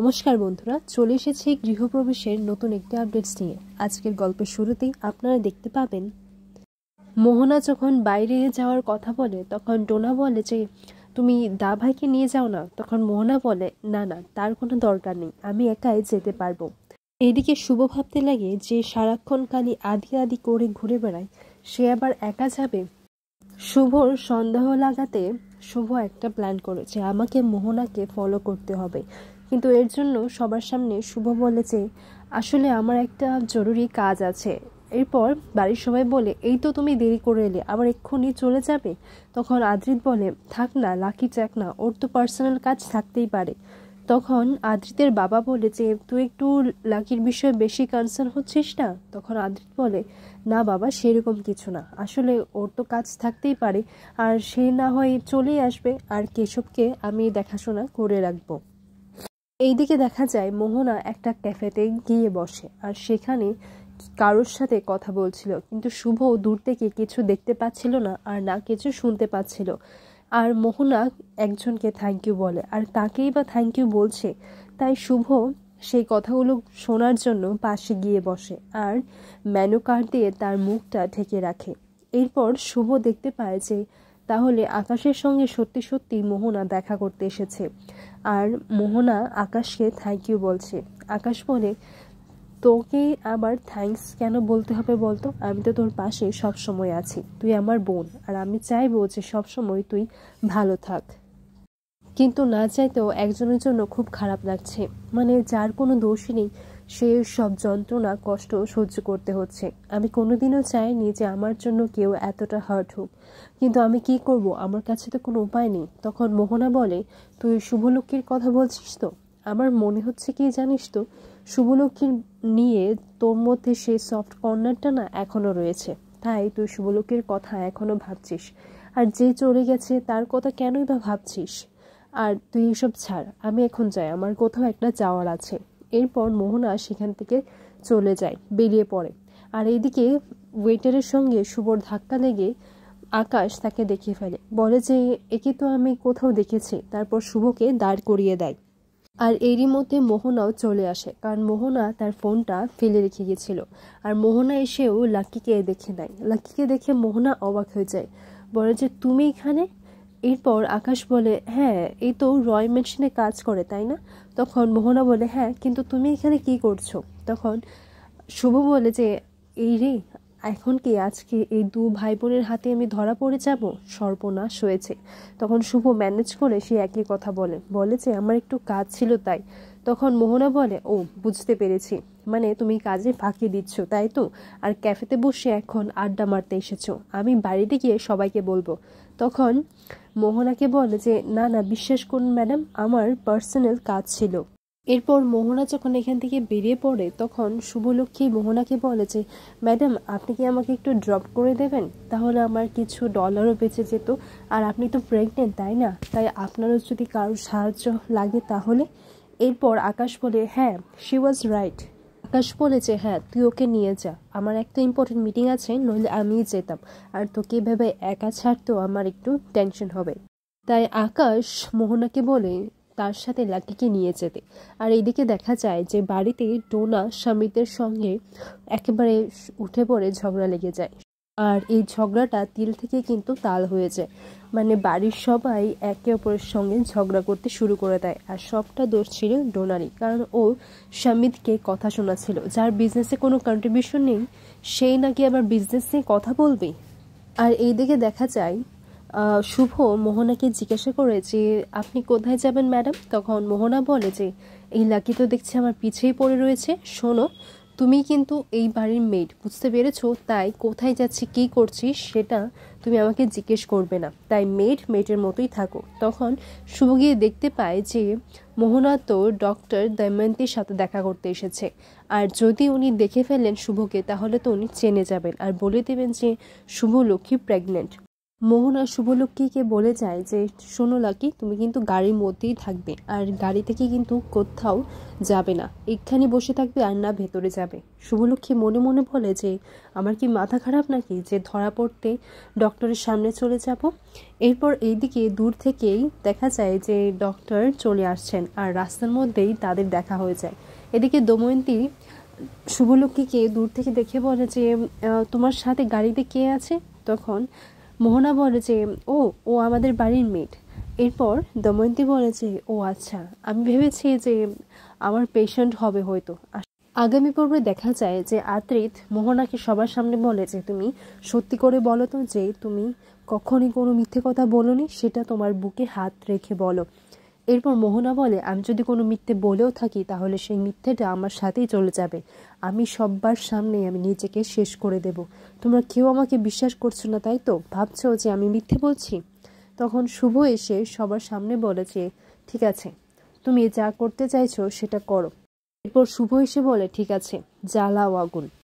নমস্কার বন্ধুরা, চলে এসেছি গৃহপ্রবেশের নতুন একটি আপডেটস নিয়ে। আজকের গল্পের শুরুতেই আপনারা দেখতে পাবেন মোহনা যখন বাইরে যাওয়ার কথা বলে তখন টোনা বলে যে তুমি দা ভাইকে নিয়ে যাও না। তখন মোহনা বলে না না, তার কোনো দরকার নেই, আমি একাই যেতে পারবো। এইদিকে শুভ ভাবতে লাগে যে সারাক্ষণ খালি আদি আদি করে ঘুরে বেড়ায়, সে আবার একা যাবে। শুভর সন্দেহ লাগাতে শুভ একটা প্ল্যান করেছে, আমাকে মোহনাকে ফলো করতে হবে। কিন্তু এর জন্য সবার সামনে শুভ বলে যে আসলে আমার একটা জরুরি কাজ আছে। এরপর বাড়ির সবাই বলে এই তো তুমি দেরি করে এলে, আবার এক্ষুনি চলে যাবে। তখন আদ্রিত বলে থাক না, লাকি চাক না, ওর তো পার্সোনাল কাজ থাকতেই পারে। তখন আদ্রিতের বাবা বলে যে তুই একটু লাকির বিষয়ে বেশি কনসার্ন হচ্ছিস না। তখন আদ্রিত বলে না বাবা, সেরকম কিছু না, আসলে ওর তো কাজ থাকতেই পারে, আর সে না হয় চলেই আসবে, আর কেশবকে আমি দেখাশোনা করে রাখবো। এইদিকে দেখা যায় মোহনা একটা ক্যাফেতে গিয়ে বসে, আর সেখানে কারোর সাথে কথা বলছিল, কিন্তু শুভ দূর থেকে কিছু দেখতে পাচ্ছিল না আর না কিছু শুনতে পাচ্ছিল। আর মোহনা একজনকে থ্যাংক ইউ বলে, আর কাকেই বা থ্যাংক ইউ বলছে। তাই শুভ সেই কথাগুলো শোনার জন্য পাশে গিয়ে বসে আর মেনু কার্ড দিয়ে তার মুখটা ঢেকে রাখে। এরপর শুভ দেখতে পায় যে তাহলে আকাশের সঙ্গে সত্যি সত্যি মোহনা দেখা করতে এসেছে, আর মোহনা আকাশকে থ্যাংক ইউ বলছে। আকাশ বলে তোকে আবার থ্যাঙ্কস কেন বলতে হবে বলতো, আমি তো তোর পাশে সব সময় আছি, তুই আমার বোন, আর আমি চাইবো যে সব সময় তুই ভালো থাক। কিন্তু না চাইতেও একজনের জন্য খুব খারাপ লাগছে, মানে যার কোনো দোষই নেই সে সব যন্ত্রণা কষ্ট সহ্য করতে হচ্ছে। আমি কোনোদিনও চাইনি যে আমার জন্য কেউ এতটা হার্ট হোক, কিন্তু আমি কি করব, আমার কাছে তো কোনো উপায় নেই। তখন মোহনা বলে তুই শুভলক্ষ্মীর কথা বলছিস তো? আমার মনে হচ্ছে কি জানিস তো, শুভলক্ষ্মীর নিয়ে তোর মধ্যে সেই সফট কর্নারটা না এখনো রয়েছে, তাই তুই শুভলক্ষ্মীর কথা এখনো ভাবছিস। আর যে চলে গেছে তার কথা কেনই বা ভাবছিস? আর তুই এসব ছাড়, আমি এখন যাই, আমার কোথাও একটা যাওয়ার আছে। এরপর মোহনা সেখান থেকে চলে যায়, বেরিয়ে পড়ে। আর এইদিকে ওয়েটারের সঙ্গে শুভর ধাক্কা লেগে আকাশ তাকে দেখে ফেলে, বলে যে একে তো আমি কোথাও দেখেছি। তারপর শুভকে দাঁড় করিয়ে দেয়। আর এরই মধ্যে মোহনাও চলে আসে, কারণ মোহনা তার ফোনটা ফেলে রেখে গেছিল। আর মোহনা এসেও লাকিকে দেখে নেয়। লাকিকে দেখে মোহনা অবাক হয়ে যায়, বলে যে তুমি এখানে? এরপর আকাশ বলে হ্যাঁ, এই তো রয় মেশিনে কাজ করে তাই না? তখন মোহনা বলে হ্যাঁ, কিন্তু তুমি এখানে কি করছো? তখন শুভ বলে যে এই রে, এখন কি আজকে এই দু ভাই বোনের হাতে আমি ধরা পড়ে যাব, সর্বনাশ হয়েছে। তখন শুভ ম্যানেজ করে সে একই কথা বলে যে আমার একটু কাজ ছিল তাই। তখন মোহনা বলে ও বুঝতে পেরেছি, মানে তুমি কাজে ফাঁকি দিচ্ছ তাই তো, আর ক্যাফেতে বসে এখন আড্ডা মারতে এসেছো, আমি বাড়িতে গিয়ে সবাইকে বলবো। তখন মোহনাকে বলে যে না না, বিশ্বাস করুন ম্যাডাম, আমার পার্সোনাল কাজ ছিল। এরপর মোহনা যখন এখান থেকে বেরিয়ে পড়ে তখন শুভলক্ষ্মী মোহনাকে বলে যে ম্যাডাম, আপনি কি আমাকে একটু ড্রপ করে দেবেন, তাহলে আমার কিছু ডলারও বেঁচে যেত। আর আপনি তো প্রেগনেন্ট তাই না, তাই আপনারও যদি কারোর সাহায্য লাগে তাহলে। এরপর আকাশ বলে হ্যাঁ, শি ওয়াজ রাইট। আকাশ বলে যে হ্যাঁ, তুই ওকে নিয়ে যা, আমার একটা ইম্পর্টেন্ট মিটিং আছে, নইলে আমিই যেতাম, আর তোকে ভেবে একা ছাড়তেও আমার একটু টেনশন হবে। তাই আকাশ মোহনাকে বলে তার সাথে লাকিকে নিয়ে যেতে। আর এইদিকে দেখা যায় যে বাড়িতে টোনা স্বামীদের সঙ্গে একেবারে উঠে পড়ে ঝগড়া লেগে যায়। আর এই ঝগড়াটা তিল থেকে কিন্তু তাল হয়ে যায়, মানে বাড়ির সবাই একে অপরের সঙ্গে ঝগড়া করতে শুরু করে দেয়। আর সবটা দোষ ছিল ডোনারই, কারণ ও স্বামীদকে কথা শোনাচ্ছিল, যার বিজনেসে কোনো কন্ট্রিবিউশন নেই সেই নাকি আবার বিজনেস নিয়ে কথা বলবে। আর এইদিকে দেখা যায় শুভ মোহনাকে জিজ্ঞাসা করে যে আপনি কোথায় যাবেন ম্যাডাম? তখন মোহনা বলে যে এই লাকি তো দেখছি আমার পিছেই পড়ে রয়েছে, শোনো তুমি কিন্তু এই বাড়ির মেড, বুঝতে পেরেছো? তাই কোথায় যাচ্ছি কী করছিস সেটা তুমি আমাকে জিজ্ঞেস করবে না, তাই মেডের মতোই থাকো। তখন শুভ গিয়ে দেখতে পায় যে মোহনা তো ডক্টর দময়ন্তীর সাথে দেখা করতে এসেছে, আর যদি উনি দেখে ফেলেন শুভকে তাহলে তো উনি চেনে যাবেন আর বলে দেবেন যে শুভলক্ষ্মী প্রেগনেন্ট। মোহনা শুভলক্ষ্মীকে বলে যায় যে শোনো লাকি, তুমি কিন্তু গাড়ির মধ্যেই থাকবে, আর গাড়ি থেকে কিন্তু কোথাও যাবে না, এখানে বসে থাকবে আর না ভেতরে যাবে। শুভলক্ষ্মী মনে মনে বলে যে আমার কি মাথা খারাপ নাকি যে ধরা পড়তে ডক্টরের সামনে চলে যাব। এরপর এইদিকে দূর থেকেই দেখা যায় যে ডক্টর চলে আসছেন, আর রাস্তার মধ্যেই তাদের দেখা হয়ে যায়। এদিকে দময়ন্তী শুভলক্ষ্মীকে দূর থেকে দেখে বলে যে তোমার সাথে গাড়িতে কে আছে? তখন মোহনা বলে যে ও ও আমাদের বাড়ির মেট। এরপর দময়ন্তী বলে যে ও আচ্ছা, আমি ভেবেছি যে আমার পেশেন্ট হবে হয়তো। আগামী পর্বে দেখা যায় যে আদ্রিত মোহনাকে সবার সামনে বলে যে তুমি সত্যি করে বলো তো যে তুমি কখনই কোনো মিথ্যে কথা বলোনি, সেটা তোমার বুকে হাত রেখে বলো। এরপর মোহনা বলে আমি যদি কোনো মিথ্যে বলেও থাকি তাহলে সেই মিথ্যেটা আমার সাথেই চলে যাবে, আমি সবার সামনে আমি নিজেকে শেষ করে দেব। তোমরা কেউ আমাকে বিশ্বাস করছো না, তাই তো ভাবছো যে আমি মিথ্যে বলছি। তখন শুভ এসে সবার সামনে বলে যে ঠিক আছে, তুমি যা করতে চাইছো সেটা করো। এরপর শুভ এসে বলে ঠিক আছে, জ্বালাও আগুন।